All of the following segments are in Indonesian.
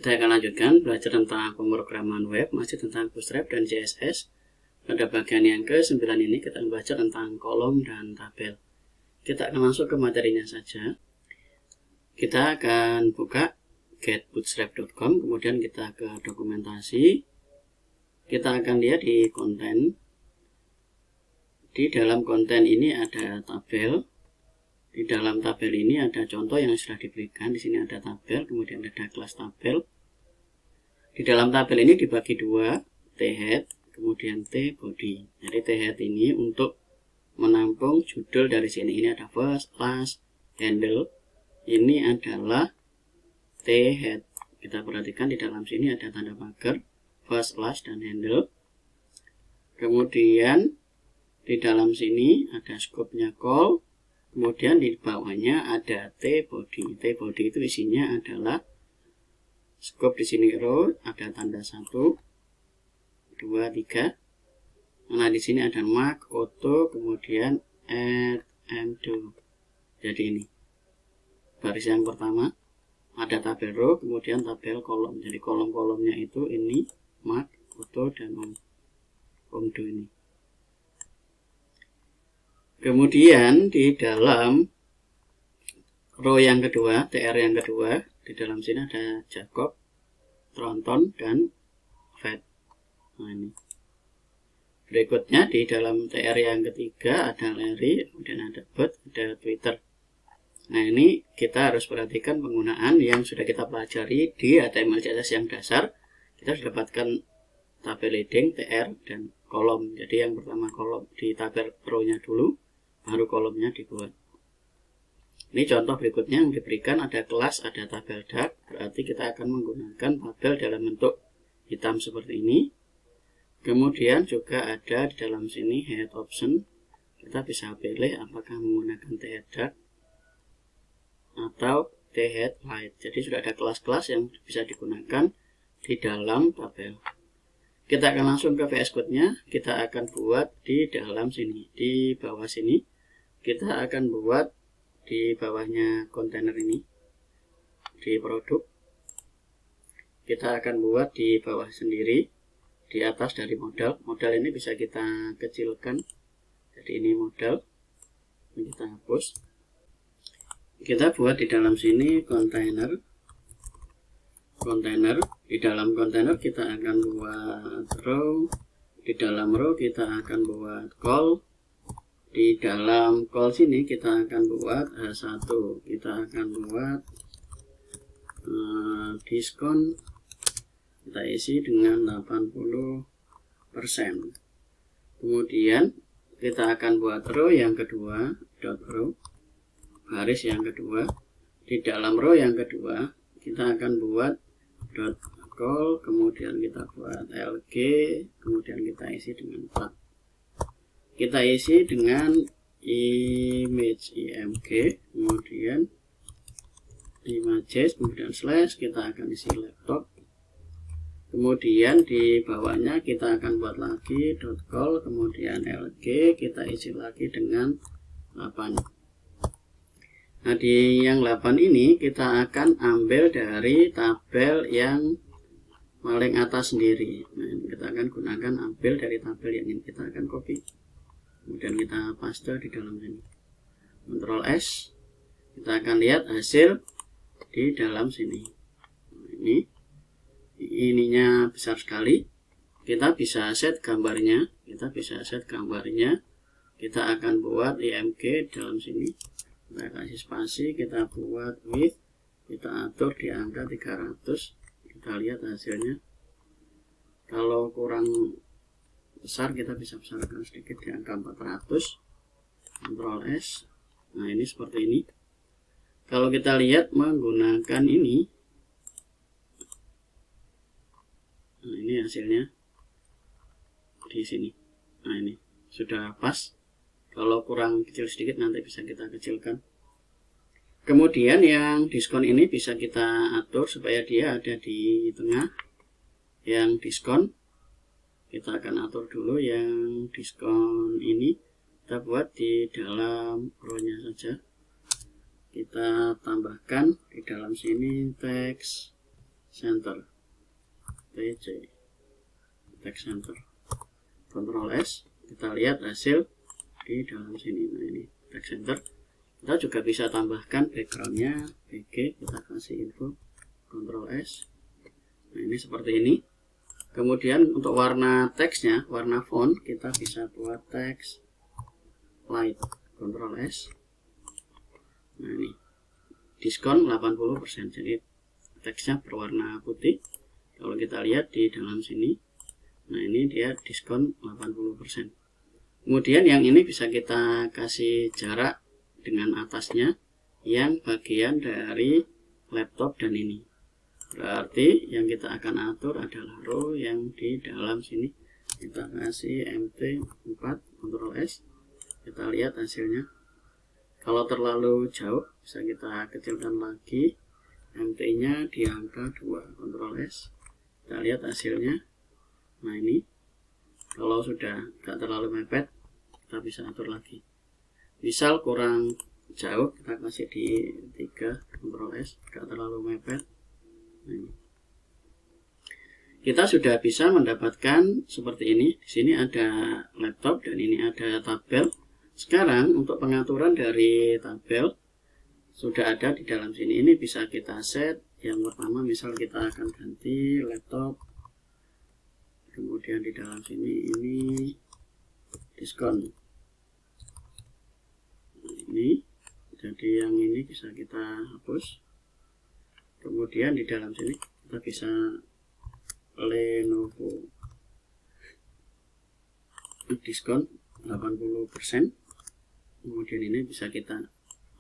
Kita akan lanjutkan belajar tentang pemrograman web, masih tentang Bootstrap dan CSS. Pada bagian yang ke-9 ini kita membaca tentang kolom dan tabel. Kita akan masuk ke materinya saja. Kita akan buka getbootstrap.com, kemudian kita ke dokumentasi. Kita akan lihat di konten. Di dalam konten ini ada tabel. Di dalam tabel ini ada contoh yang sudah diberikan. Di sini ada tabel, kemudian ada kelas tabel. Di dalam tabel ini dibagi dua, T-head, kemudian T-body. Jadi T-head ini untuk menampung judul dari sini. Ini ada first, last, handle. Ini adalah T-head. Kita perhatikan di dalam sini ada tanda pagar, first, last, dan handle. Kemudian di dalam sini ada scope-nya call. Kemudian di bawahnya ada T-body. T-body itu isinya adalah scope di sini row, ada tanda 1, 2, 3. Nah, di sini ada mark, auto, kemudian add, and do. Jadi ini baris yang pertama ada tabel row, kemudian tabel kolom. Jadi kolom-kolomnya itu ini mark, auto, dan do ini. Kemudian di dalam row yang kedua, TR yang kedua, di dalam sini ada Jacob, Tronton, dan Fed. Nah, ini. Berikutnya di dalam TR yang ketiga ada Larry, kemudian ada Bot, ada Twitter. Nah, ini kita harus perhatikan penggunaan yang sudah kita pelajari di HTML CSS yang dasar. Kita sudah dapatkan tabel heading, TR, dan kolom. Jadi yang pertama kolom di tabel row-nya dulu, baru kolomnya dibuat. Ini contoh berikutnya yang diberikan, ada kelas, ada tabel dark. Berarti kita akan menggunakan tabel dalam bentuk hitam seperti ini. Kemudian juga ada di dalam sini head option. Kita bisa pilih apakah menggunakan T-head dark atau T-head light. Jadi sudah ada kelas-kelas yang bisa digunakan di dalam tabel. Kita akan langsung ke VS Code-nya. Kita akan buat di dalam sini, di bawah sini. Kita akan buat di bawahnya kontainer ini, di produk. Kita akan buat di bawah sendiri, di atas dari modal. Modal ini bisa kita kecilkan. Jadi ini modal. Ini kita hapus. Kita buat di dalam sini kontainer. Kontainer. Di dalam kontainer kita akan buat row. Di dalam row kita akan buat call. Di dalam call sini kita akan buat H1. Kita akan buat diskon. Kita isi dengan 80%. Kemudian kita akan buat row yang kedua, dot row, baris yang kedua. Di dalam row yang kedua kita akan buat dot call, kemudian kita buat lg, kemudian kita isi dengan tag. Kita isi dengan image img, kemudian images, kemudian slash, kita akan isi laptop. Kemudian di bawahnya kita akan buat lagi dot call, kemudian lg, kita isi lagi dengan 8. Nah, di yang 8 ini kita akan ambil dari tabel yang paling atas sendiri. Nah, ini kita akan gunakan ambil dari tabel yang ini. Kita akan copy, kemudian kita paste di dalam sini. Ctrl S, kita akan lihat hasil di dalam sini. Nah, ini ininya besar sekali. Kita bisa set gambarnya. Kita akan buat img dalam sini. Kita kasih spasi, kita buat width, kita atur di angka 300. Kita lihat hasilnya. Kalau kurang besar kita bisa besarkan sedikit di angka 400. Ctrl S. Nah, ini seperti ini. Kalau kita lihat menggunakan ini, nah ini hasilnya di sini. Nah, ini sudah pas. Kalau kurang kecil sedikit nanti bisa kita kecilkan. Kemudian yang diskon ini bisa kita atur supaya dia ada di tengah. Yang diskon kita akan atur dulu. Yang diskon ini kita buat di dalam row-nya saja. Kita tambahkan di dalam sini teks center, TC, text center, Ctrl S, kita lihat hasil di dalam sini. Nah ini text center. Kita juga bisa tambahkan backgroundnya BG, kita kasih info, Ctrl S. Nah ini seperti ini. Kemudian untuk warna teksnya, warna font, kita bisa buat teks light, Ctrl S. Nah ini diskon 80%, jadi teksnya berwarna putih. Kalau kita lihat di dalam sini, nah ini dia diskon 80%. Kemudian yang ini bisa kita kasih jarak dengan atasnya yang bagian dari laptop dan ini. Berarti yang kita akan atur adalah row yang di dalam sini. Kita kasih MT4, Ctrl S. Kita lihat hasilnya. Kalau terlalu jauh bisa kita kecilkan lagi. MT-nya di angka 2, Ctrl S. Kita lihat hasilnya. Nah ini, kalau sudah tidak terlalu mepet, kita bisa atur lagi. Misal kurang jauh, kita kasih di 3, Ctrl S, tidak terlalu mepet. Nah ini. Kita sudah bisa mendapatkan seperti ini. Di sini ada laptop dan ini ada tabel. Sekarang untuk pengaturan dari tabel sudah ada di dalam sini. Ini bisa kita set. Yang pertama misal kita akan ganti laptop. Kemudian di dalam sini ini diskon. Ini jadi yang ini bisa kita hapus. Kemudian di dalam sini kita bisa Lenovo diskon 80%. Kemudian ini bisa kita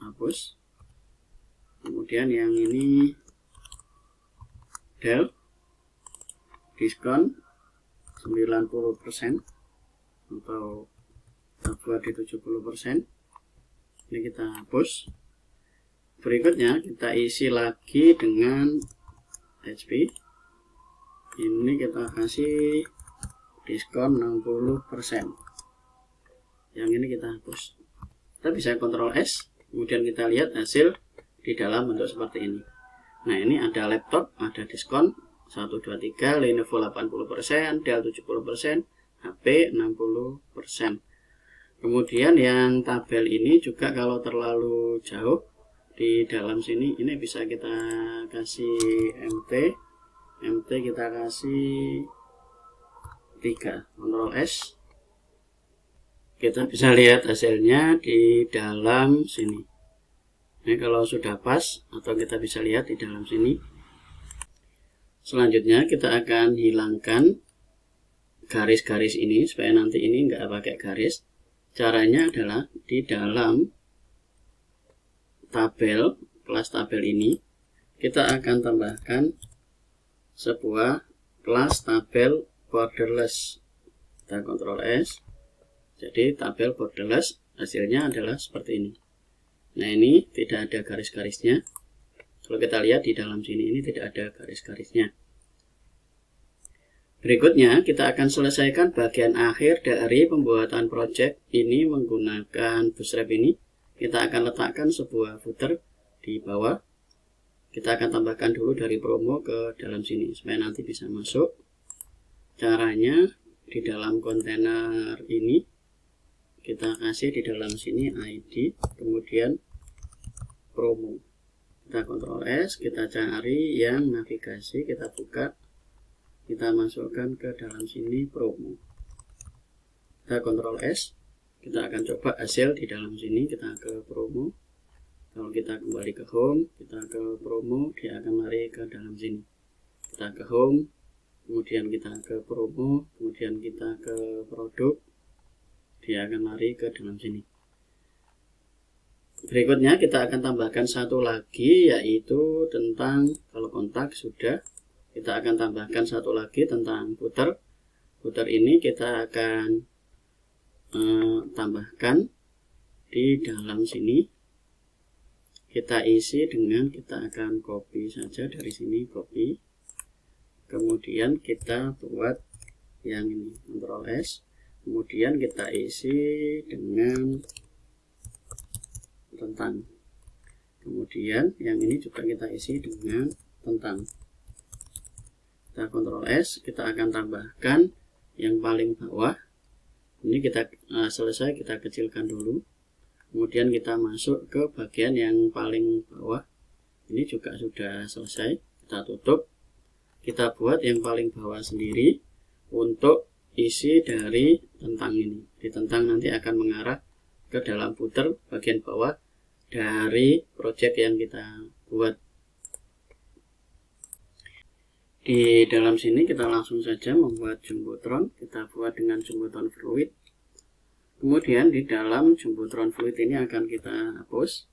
hapus. Kemudian yang ini Dell diskon 90% atau buat di 70%. Ini kita hapus. Berikutnya kita isi lagi dengan HP. Ini kita kasih diskon 60%. Yang ini kita hapus. Kita bisa Ctrl S. Kemudian kita lihat hasil di dalam bentuk seperti ini. Nah ini ada laptop, ada diskon 1, 2, 3, Lenovo 80%, Dell 70%, HP 60%. Kemudian yang tabel ini juga kalau terlalu jauh di dalam sini, ini bisa kita kasih MT kita kasih 3, Ctrl S. Kita bisa lihat hasilnya di dalam sini. Ini kalau sudah pas, atau kita bisa lihat di dalam sini. Selanjutnya kita akan hilangkan garis-garis ini supaya nanti ini nggak pakai garis. Caranya adalah di dalam tabel, kelas tabel ini, kita akan tambahkan sebuah kelas tabel borderless. Kita Ctrl S. Jadi tabel borderless hasilnya adalah seperti ini. Nah ini tidak ada garis-garisnya. Kalau kita lihat di dalam sini ini tidak ada garis-garisnya. Berikutnya kita akan selesaikan bagian akhir dari pembuatan project ini menggunakan Bootstrap ini. Kita akan letakkan sebuah footer di bawah. Kita akan tambahkan dulu dari promo ke dalam sini supaya nanti bisa masuk. Caranya di dalam kontainer ini kita kasih di dalam sini ID, kemudian promo. Kita Ctrl S, kita cari yang navigasi, kita buka, kita masukkan ke dalam sini promo. Kita Ctrl S, kita akan coba hasil di dalam sini, kita ke promo. Kalau kita kembali ke home, kita ke promo, dia akan lari ke dalam sini. Kita ke home, kemudian kita ke promo, kemudian kita ke produk, dia akan lari ke dalam sini. Berikutnya kita akan tambahkan satu lagi, yaitu tentang, kalau kontak sudah, kita akan tambahkan satu lagi tentang footer. Footer ini kita akan tambahkan di dalam sini. Kita isi dengan, kita akan copy saja dari sini, copy. Kemudian kita buat yang ini, Ctrl S. Kemudian kita isi dengan tentang. Kemudian yang ini juga kita isi dengan tentang. kita Ctrl S, kita akan tambahkan yang paling bawah. Ini kita selesai, kita kecilkan dulu. Kemudian kita masuk ke bagian yang paling bawah. Ini juga sudah selesai, kita tutup. Kita buat yang paling bawah sendiri untuk isi dari tentang ini. Di tentang nanti akan mengarah ke dalam footer bagian bawah dari project yang kita buat. Di dalam sini kita langsung saja membuat jumbotron. Kita buat dengan jumbotron fluid. Kemudian di dalam jumbotron fluid ini akan kita hapus.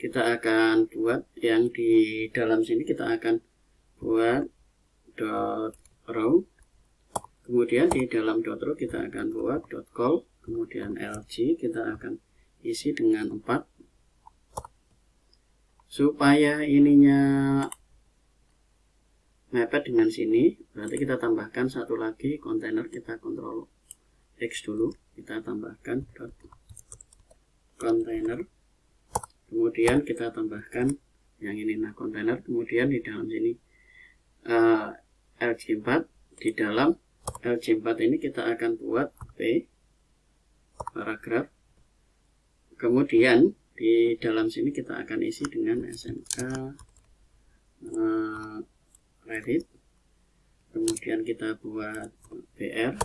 Kita akan buat yang di dalam sini, kita akan buat dot row. Kemudian di dalam dot row kita akan buat dot call. Kemudian LG kita akan isi dengan 4. Supaya ininya mepet dengan sini, berarti kita tambahkan satu lagi kontainer. Kita Ctrl X dulu, kita tambahkan dot kontainer, kemudian kita tambahkan yang ini, nah kontainer. Kemudian di dalam sini LG4, di dalam LG4 ini kita akan buat P paragraf. Kemudian di dalam sini kita akan isi dengan SMK Revit. Kemudian kita buat BR,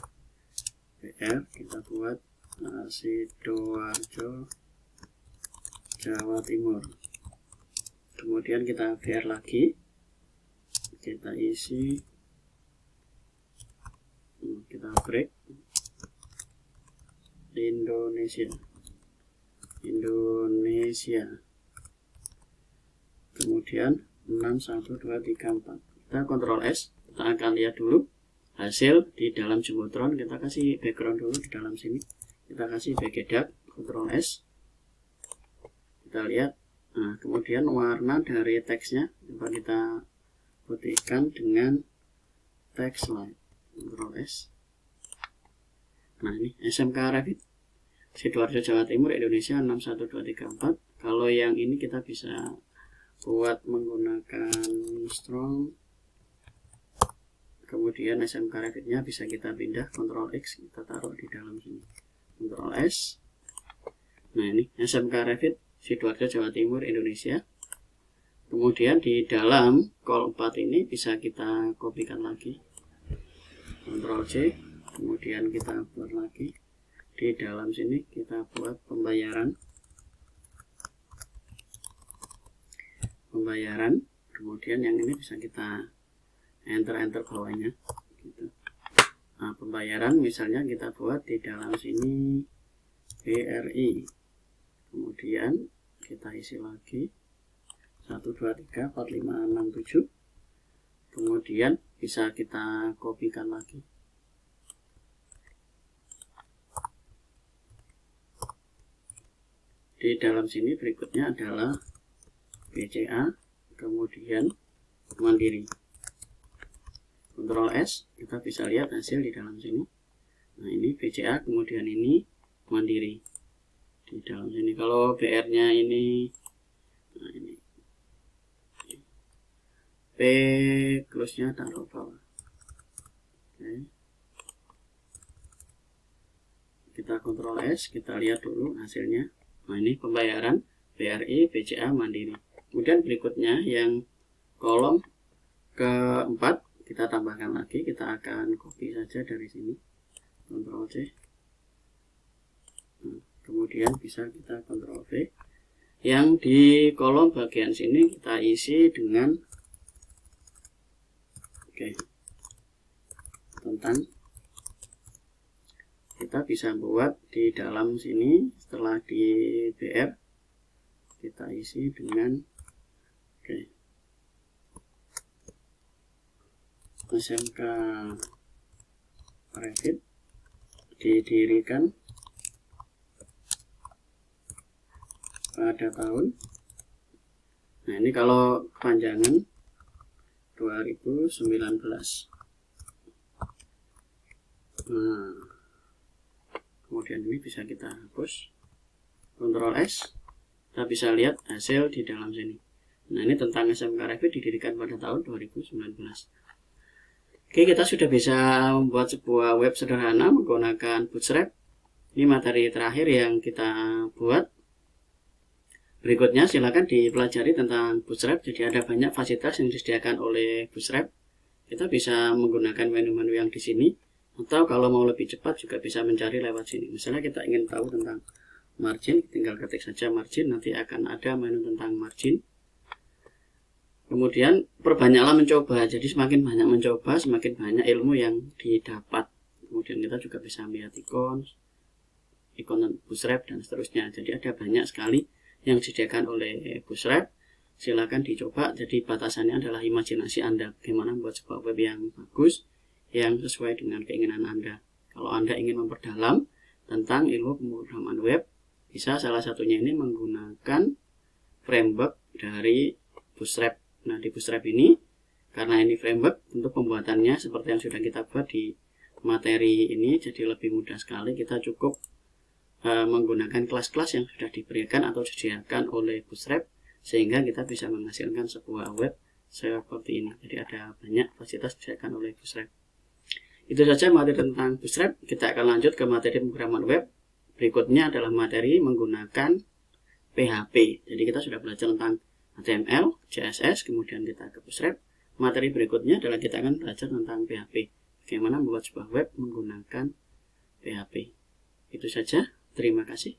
kita buat Sidoarjo Jawa Timur. Kemudian kita BR lagi, kita isi, kita break Indonesia. Kemudian 6, 1, 2, 3, 4. Kita Ctrl S, kita akan lihat dulu hasil di dalam jumbotron. Kita kasih background dulu di dalam sini, kita kasih background, Ctrl S, kita lihat. Nah, kemudian warna dari teksnya coba kita putihkan dengan text light, Ctrl S. Nah, ini SMK Revit Sidoarjo Jawa Timur Indonesia 61234. Kalau yang ini kita bisa buat menggunakan strong. Kemudian SMK Revitnya bisa kita pindah, Ctrl X, kita taruh di dalam sini, Ctrl S. Nah, ini SMK Revit Sidoarjo Jawa Timur Indonesia. Kemudian di dalam call 4 ini bisa kita kopikan lagi, Ctrl C. Kemudian kita buat lagi di dalam sini, kita buat pembayaran. Kemudian yang ini bisa kita enter bawahnya gitu. Nah, pembayaran misalnya kita buat di dalam sini BRI. Kemudian kita isi lagi 1, 2, 3, 4, 5, 6, 7. Kemudian bisa kita kopikan lagi. Di dalam sini berikutnya adalah BCA, kemudian Mandiri. Ctrl S, kita bisa lihat hasil di dalam sini. Nah, ini BCA, kemudian ini Mandiri. Di dalam sini kalau BR-nya ini, nah ini P close-nya taruh bawah. Oke. Kita Ctrl S, kita lihat dulu hasilnya. Nah, ini pembayaran BRI, BCA, Mandiri. Kemudian berikutnya yang kolom keempat kita tambahkan lagi. Kita akan copy saja dari sini, Ctrl C. Nah, kemudian bisa kita Ctrl V. Yang di kolom bagian sini kita isi dengan tentang. Kita bisa buat di dalam sini, setelah di BR kita isi dengan SMK Revit didirikan pada tahun. Nah, ini kalau kepanjangan 2019. Nah, kemudian ini bisa kita hapus, Ctrl S. Kita bisa lihat hasil di dalam sini. Nah, ini tentang SMK Revit didirikan pada tahun 2019. Oke, kita sudah bisa membuat sebuah web sederhana menggunakan Bootstrap. Ini materi terakhir yang kita buat. Berikutnya silakan dipelajari tentang Bootstrap. Jadi ada banyak fasilitas yang disediakan oleh Bootstrap. Kita bisa menggunakan menu-menu yang di sini, atau kalau mau lebih cepat juga bisa mencari lewat sini. Misalnya kita ingin tahu tentang margin, tinggal ketik saja margin, nanti akan ada menu tentang margin. Kemudian perbanyaklah mencoba. Jadi semakin banyak mencoba, semakin banyak ilmu yang didapat. Kemudian kita juga bisa melihat ikon Bootstrap dan seterusnya. Jadi ada banyak sekali yang disediakan oleh Bootstrap. Silakan dicoba. Jadi batasannya adalah imajinasi Anda, bagaimana membuat sebuah web yang bagus, yang sesuai dengan keinginan Anda. Kalau Anda ingin memperdalam tentang ilmu pemrograman web, bisa salah satunya ini menggunakan framework dari Bootstrap. Nah, di Bootstrap ini, karena ini framework, untuk pembuatannya seperti yang sudah kita buat di materi ini, jadi lebih mudah sekali. Kita cukup menggunakan kelas-kelas yang sudah diberikan atau disediakan oleh Bootstrap, sehingga kita bisa menghasilkan sebuah web seperti ini. Jadi ada banyak fasilitas disediakan oleh Bootstrap. Itu saja materi tentang Bootstrap. Kita akan lanjut ke materi pemrograman web. Berikutnya adalah materi menggunakan PHP. Jadi kita sudah belajar tentang HTML, CSS, kemudian kita ke Bootstrap. Materi berikutnya adalah kita akan belajar tentang PHP. Bagaimana membuat sebuah web menggunakan PHP. Itu saja. Terima kasih.